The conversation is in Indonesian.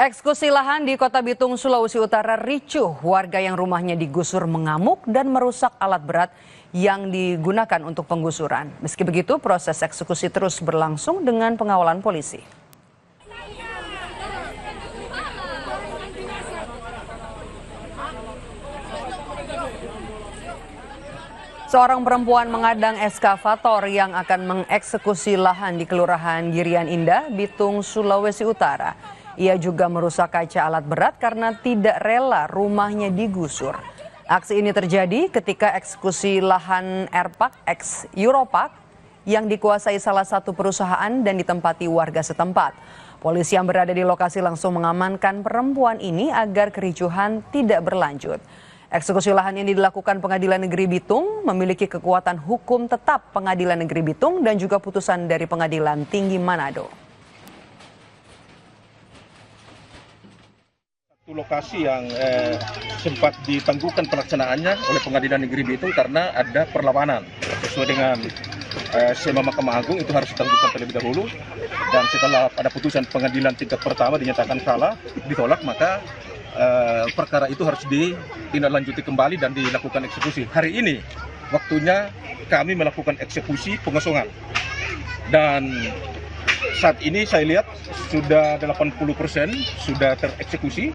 Eksekusi lahan di Kota Bitung, Sulawesi Utara ricuh. Warga yang rumahnya digusur mengamuk dan merusak alat berat yang digunakan untuk penggusuran. Meski begitu, proses eksekusi terus berlangsung dengan pengawalan polisi. Seorang perempuan mengadang eskavator yang akan mengeksekusi lahan di Kelurahan Girian Indah, Bitung, Sulawesi Utara. Ia juga merusak kaca alat berat karena tidak rela rumahnya digusur. Aksi ini terjadi ketika eksekusi lahan Erpak ex Europark yang dikuasai salah satu perusahaan dan ditempati warga setempat. Polisi yang berada di lokasi langsung mengamankan perempuan ini agar kericuhan tidak berlanjut. Eksekusi lahan ini dilakukan Pengadilan Negeri Bitung, memiliki kekuatan hukum tetap Pengadilan Negeri Bitung dan juga putusan dari Pengadilan Tinggi Manado. Satu lokasi yang sempat ditangguhkan pelaksanaannya oleh Pengadilan Negeri Bitung karena ada perlawanan sesuai dengan SEMA Mahkamah Agung, itu harus ditangguhkan terlebih dahulu, dan setelah ada putusan pengadilan tingkat pertama dinyatakan salah, ditolak, maka perkara itu harus ditindaklanjuti kembali dan dilakukan eksekusi. Hari ini waktunya kami melakukan eksekusi pengosongan, dan saat ini saya lihat sudah 80% sudah tereksekusi.